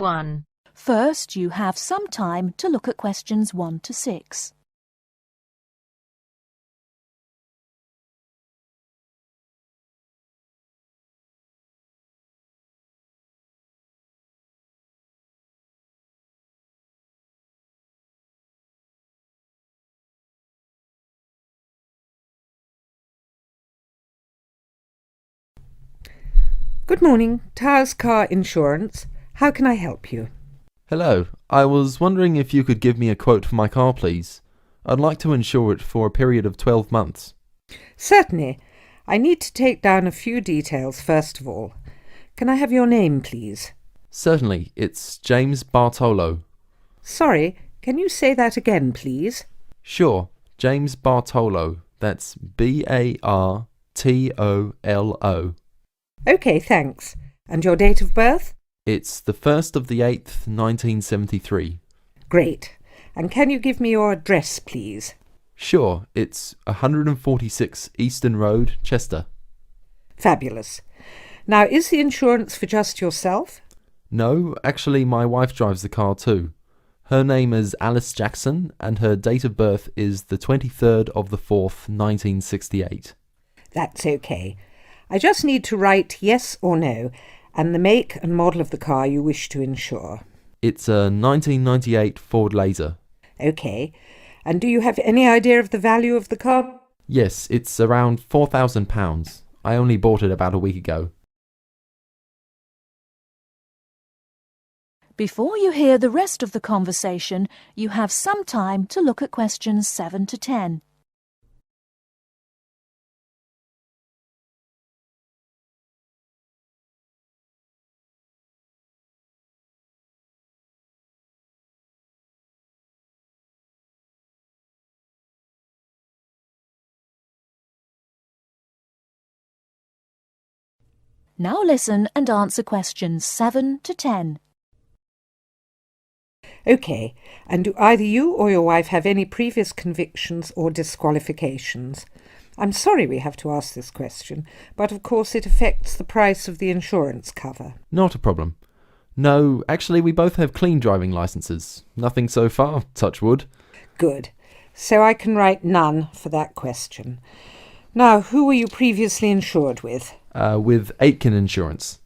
1. First, you have some time to look at questions 1 to 6. Good morning, Towers Car Insurance. How can I help you? Hello, I was wondering if you could give me a quote for my car, please. I'd like to insure it for a period of 12 months. Certainly. I need to take down a few details first of all. Can I have your name, please? Certainly, it's James Bartolo. Sorry, can you say that again, please? Sure, James Bartolo. That's Bartolo. OK, thanks. And your date of birth? It's the 1st of the 8th, 1973. Great. And can you give me your address, please? Sure, it's 146 Eastern Road, Chester. Fabulous. Now, is the insurance for just yourself? No, actually my wife drives the car too. Her name is Alice Jackson and her date of birth is the 23rd of the 4th, 1968. That's OK. I just need to write yes or no and the make and model of the car you wish to insure. It's a 1998 Ford Laser. OK. And do you have any idea of the value of the car? Yes, it's around £4,000. I only bought it about a week ago. Before you hear the rest of the conversation, you have some time to look at questions 7 to 10. Now listen and answer questions 7 to 10. OK. And do either you or your wife have any previous convictions or disqualifications? I'm sorry we have to ask this question, but of course it affects the price of the insurance cover. Not a problem. No, actually we both have clean driving licenses. Nothing so far, touch wood. Good. So I can write none for that question. Now, who were you previously insured with? With Aitken Insurance.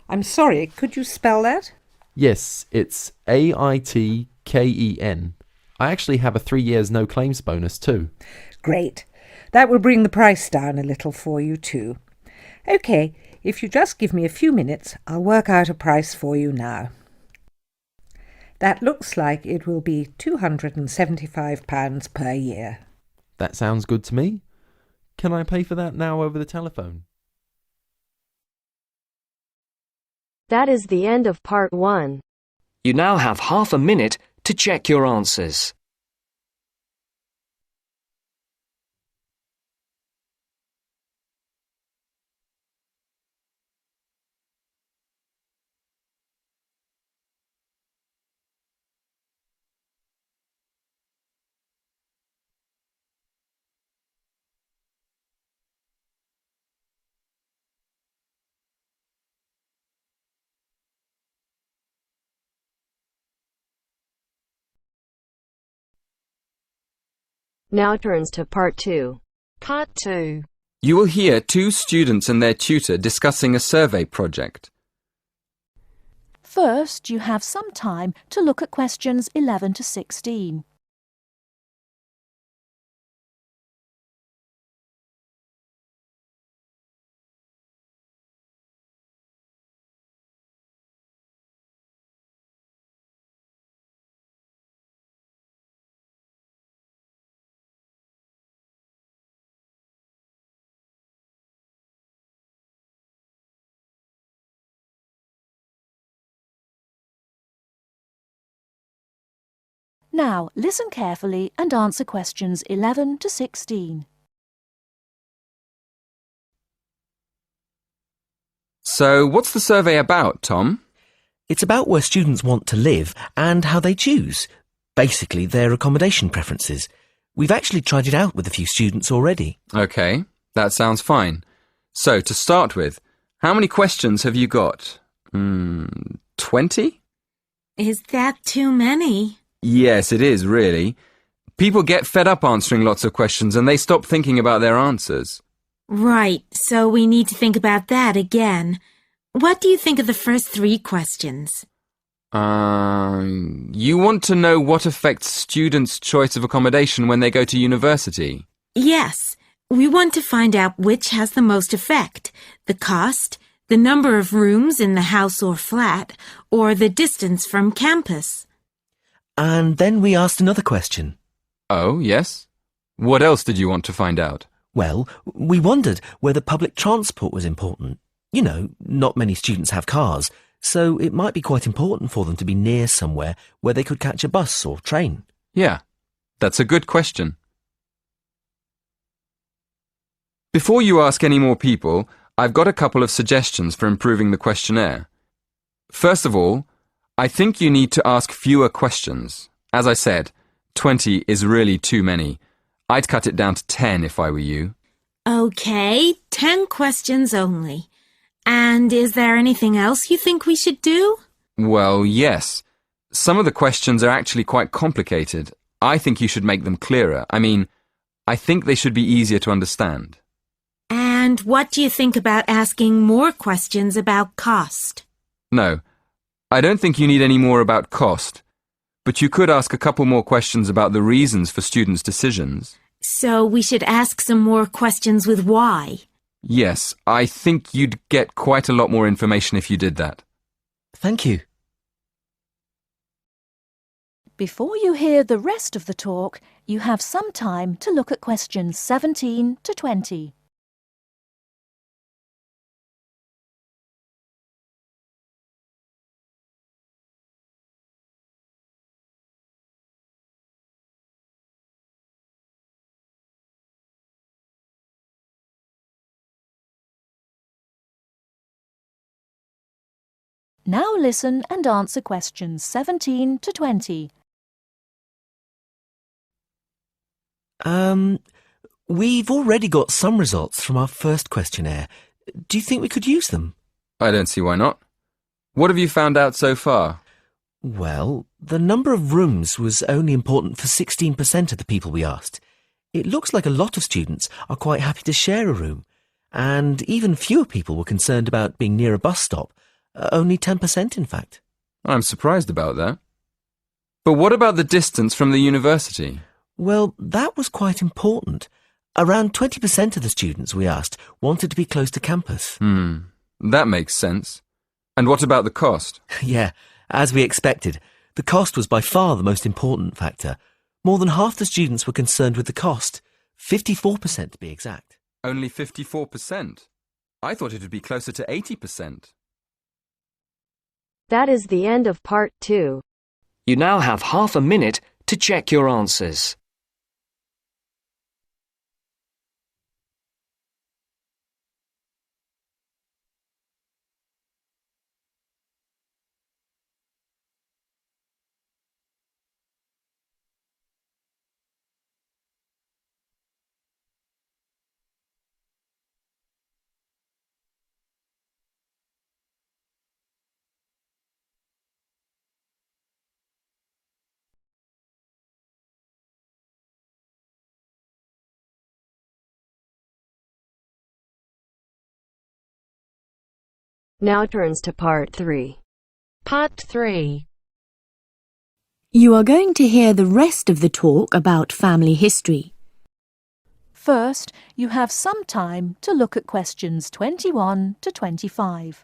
I'm sorry, could you spell that? Yes, it's AITKEN. I actually have a 3 years no claims bonus too. Great. That will bring the price down a little for you too. OK, if you just give me a few minutes, I'll work out a price for you now. That looks like it will be £275 per year. That sounds good to me. Can I pay for that now over the telephone? That is the end of part 1. You now have half a minute to check your answers. Now turns to part 2. Part 2. You will hear two students and their tutor discussing a survey project. First, you have some time to look at questions 11 to 16. Now, listen carefully and answer questions 11 to 16. So, what's the survey about, Tom? It's about where students want to live and how they choose. Basically, their accommodation preferences. We've actually tried it out with a few students already. OK, that sounds fine. So, to start with, how many questions have you got? 20? Is that too many? Yes, it is, really. People get fed up answering lots of questions and they stop thinking about their answers. Right, so we need to think about that again. What do you think of the first 3 questions? You want to know what affects students' choice of accommodation when they go to university? Yes, we want to find out which has the most effect. The cost, the number of rooms in the house or flat, or the distance from campus. And then we asked another question. Oh, yes? What else did you want to find out? Well, we wondered whether public transport was important. You know, not many students have cars, so it might be quite important for them to be near somewhere where they could catch a bus or train. Yeah, that's a good question. Before you ask any more people, I've got a couple of suggestions for improving the questionnaire. First of all, I think you need to ask fewer questions. As I said, 20 is really too many. I'd cut it down to 10 if I were you. Okay, 10 questions only. And is there anything else you think we should do? Well, yes. Some of the questions are actually quite complicated. I think you should make them clearer. I think they should be easier to understand. And what do you think about asking more questions about cost? No, I don't think you need any more about cost. But you could ask a couple more questions about the reasons for students' decisions. So we should ask some more questions with why. Yes, I think you'd get quite a lot more information if you did that. Thank you. Before you hear the rest of the talk, you have some time to look at questions 17 to 20. Now listen and answer questions 17 to 20. We've already got some results from our first questionnaire. Do you think we could use them? I don't see why not. What have you found out so far? Well, the number of rooms was only important for 16% of the people we asked. It looks like a lot of students are quite happy to share a room, and even fewer people were concerned about being near a bus stop. Only 10%, in fact. I'm surprised about that. But what about the distance from the university? Well, that was quite important. Around 20% of the students we asked wanted to be close to campus. That makes sense. And what about the cost? Yeah, as we expected. The cost was by far the most important factor. More than half the students were concerned with the cost. 54% to be exact. Only 54%? I thought it would be closer to 80%. That is the end of part 2. You now have half a minute to check your answers. Now turns to part 3. Part 3. You are going to hear the rest of the talk about family history. First, you have some time to look at questions 21 to 25.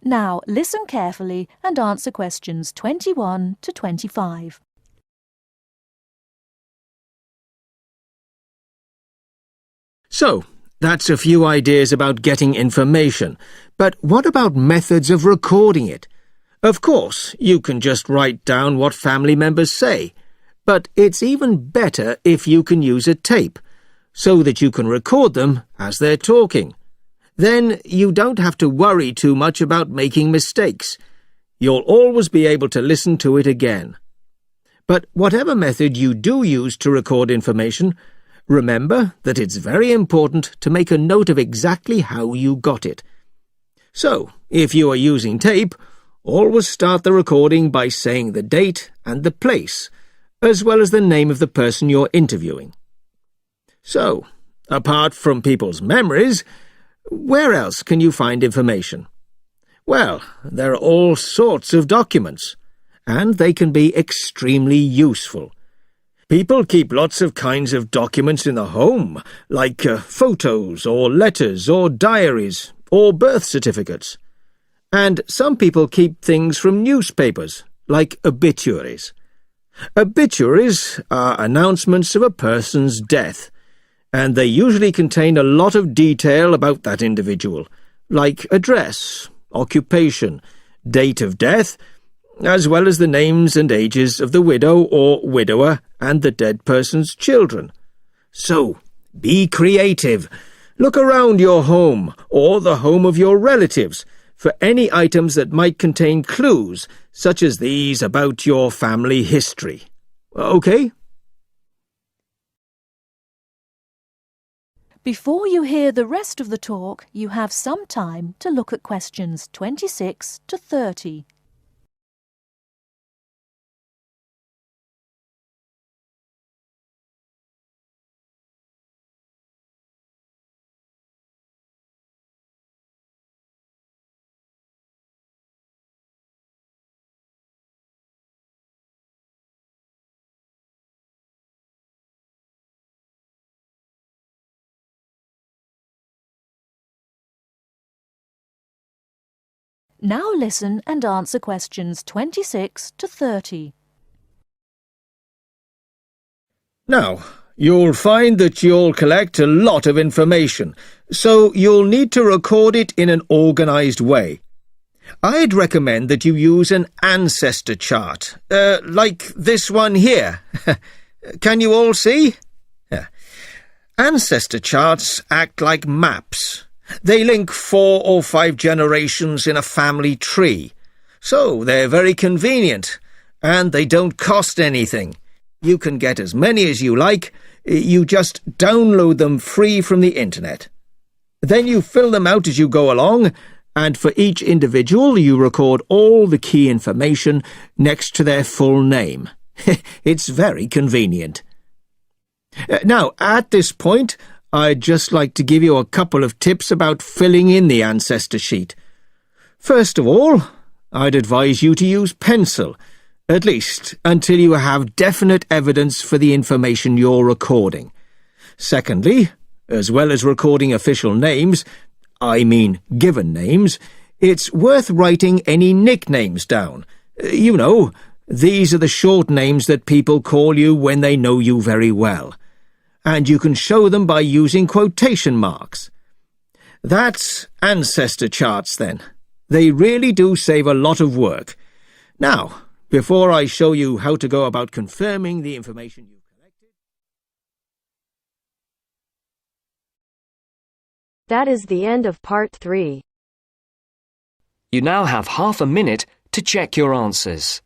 Now listen carefully and answer questions 21 to 25. So, that's a few ideas about getting information. But what about methods of recording it? Of course, you can just write down what family members say, but it's even better if you can use a tape, so that you can record them as they're talking. Then you don't have to worry too much about making mistakes. You'll always be able to listen to it again. But whatever method you do use to record information, remember that it's very important to make a note of exactly how you got it. So, if you are using tape, always start the recording by saying the date and the place, as well as the name of the person you're interviewing. So, apart from people's memories, where else can you find information? Well, there are all sorts of documents, and they can be extremely useful. People keep lots of kinds of documents in the home, like photos or letters or diaries or birth certificates. And some people keep things from newspapers, like obituaries. Obituaries are announcements of a person's death, and they usually contain a lot of detail about that individual, like address, occupation, date of death, as well as the names and ages of the widow or widower and the dead person's children. So, be creative. Look around your home or the home of your relatives for any items that might contain clues, such as these about your family history. Okay? Before you hear the rest of the talk, you have some time to look at questions 26 to 30. Now listen and answer questions 26 to 30. Now, you'll find that you'll collect a lot of information, so you'll need to record it in an organised way. I'd recommend that you use an ancestor chart, like this one here. Can you all see? Ancestor charts act like maps. They link 4 or 5 generations in a family tree, so they're very convenient, and they don't cost anything. You can get as many as you like. You just download them free from the internet. Then you fill them out as you go along, and for each individual you record all the key information next to their full name. It's very convenient. Now, at this point, I'd just like to give you a couple of tips about filling in the ancestor sheet. First of all, I'd advise you to use pencil, at least until you have definite evidence for the information you're recording. Secondly, as well as recording official names, I mean given names, it's worth writing any nicknames down. You know, these are the short names that people call you when they know you very well. And you can show them by using quotation marks. That's ancestor charts, then. They really do save a lot of work. Now, before I show you how to go about confirming the information you've collected... That is the end of part 3. You now have half a minute to check your answers.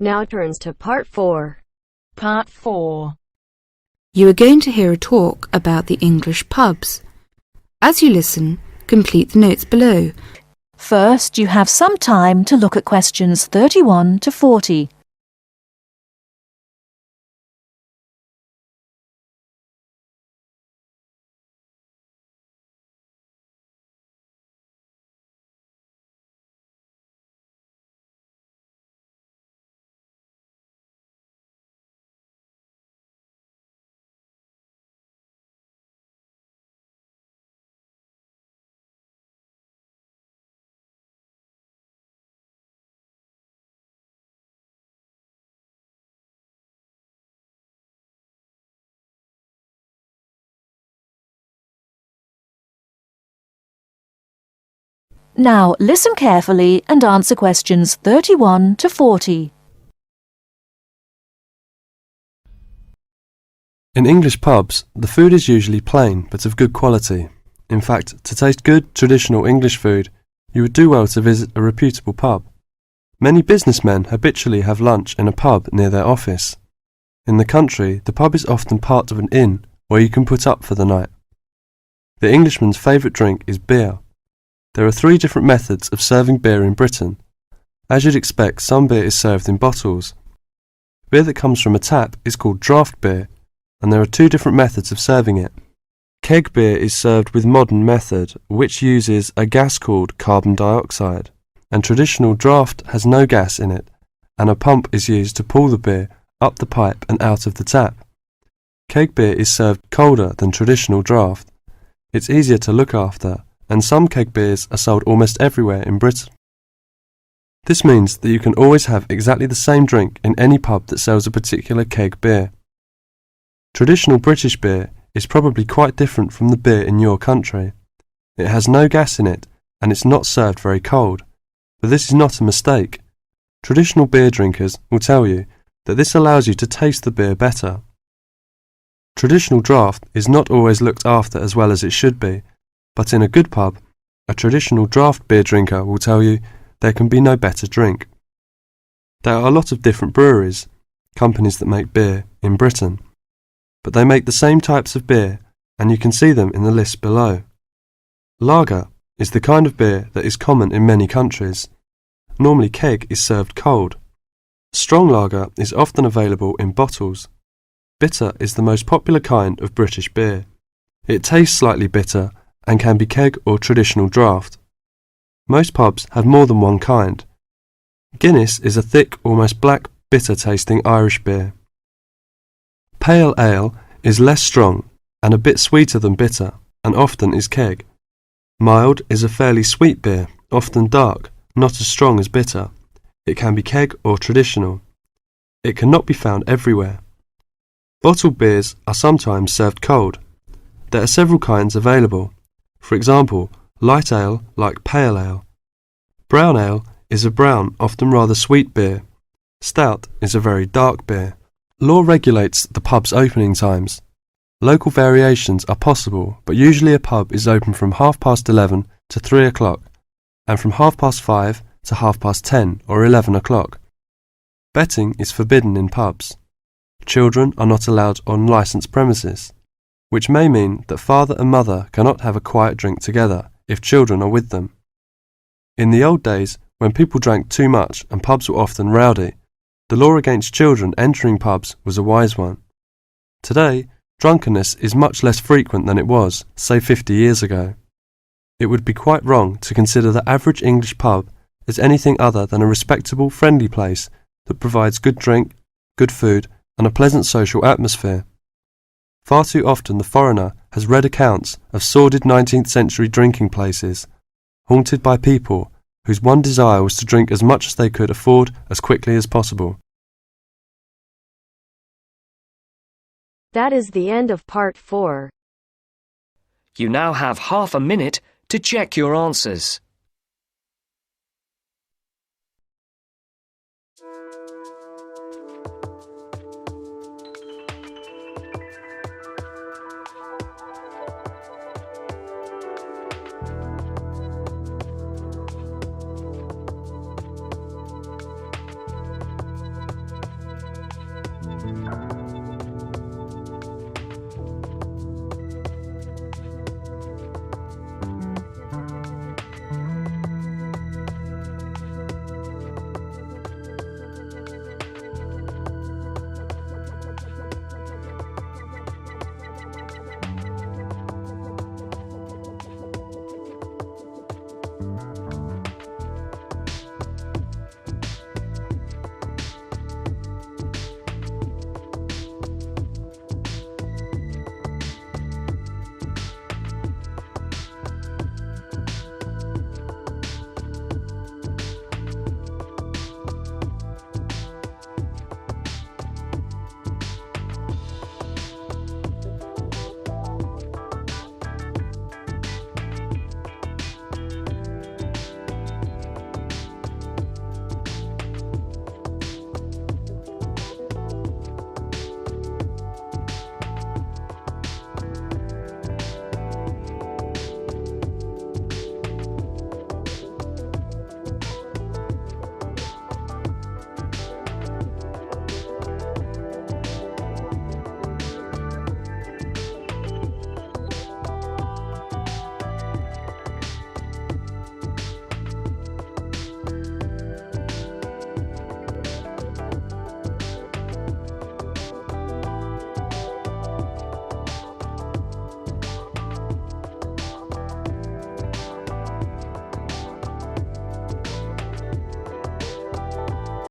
Now turns to part 4. Part 4. You are going to hear a talk about the English pubs. As you listen, complete the notes below. First, you have some time to look at questions 31 to 40. Now listen carefully and answer questions 31 to 40. In English pubs, the food is usually plain but of good quality. In fact, to taste good, traditional English food, you would do well to visit a reputable pub. Many businessmen habitually have lunch in a pub near their office. In the country, the pub is often part of an inn where you can put up for the night. The Englishman's favourite drink is beer. There are 3 different methods of serving beer in Britain. As you'd expect, some beer is served in bottles. Beer that comes from a tap is called draft beer, and there are 2 different methods of serving it. Keg beer is served with modern method, which uses a gas called carbon dioxide, and traditional draft has no gas in it, and a pump is used to pull the beer up the pipe and out of the tap. Keg beer is served colder than traditional draft. It's easier to look after, and some keg beers are sold almost everywhere in Britain. This means that you can always have exactly the same drink in any pub that sells a particular keg beer. Traditional British beer is probably quite different from the beer in your country. It has no gas in it, and it's not served very cold. But this is not a mistake. Traditional beer drinkers will tell you that this allows you to taste the beer better. Traditional draft is not always looked after as well as it should be, but in a good pub, a traditional draft beer drinker will tell you there can be no better drink. There are a lot of different breweries, companies that make beer, in Britain, but they make the same types of beer, and you can see them in the list below. Lager is the kind of beer that is common in many countries. Normally keg is served cold. Strong lager is often available in bottles. Bitter is the most popular kind of British beer. It tastes slightly bitter and can be keg or traditional draft. Most pubs have more than one kind. Guinness is a thick, almost black, bitter-tasting Irish beer. Pale ale is less strong and a bit sweeter than bitter, and often is keg. Mild is a fairly sweet beer, often dark, not as strong as bitter. It can be keg or traditional. It cannot be found everywhere. Bottled beers are sometimes served cold. There are several kinds available. For example, light ale like pale ale. Brown ale is a brown, often rather sweet beer. Stout is a very dark beer. Law regulates the pub's opening times. Local variations are possible, but usually a pub is open from 11:30 to 3 o'clock, and from 5:30 to 10:30 or 11 o'clock. Betting is forbidden in pubs. Children are not allowed on licensed premises, which may mean that father and mother cannot have a quiet drink together if children are with them. In the old days, when people drank too much and pubs were often rowdy, the law against children entering pubs was a wise one. Today, drunkenness is much less frequent than it was, say 50 years ago. It would be quite wrong to consider the average English pub as anything other than a respectable, friendly place that provides good drink, good food, and a pleasant social atmosphere. Far too often the foreigner has read accounts of sordid 19th century drinking places, haunted by people whose one desire was to drink as much as they could afford as quickly as possible. That is the end of part 4. You now have half a minute to check your answers.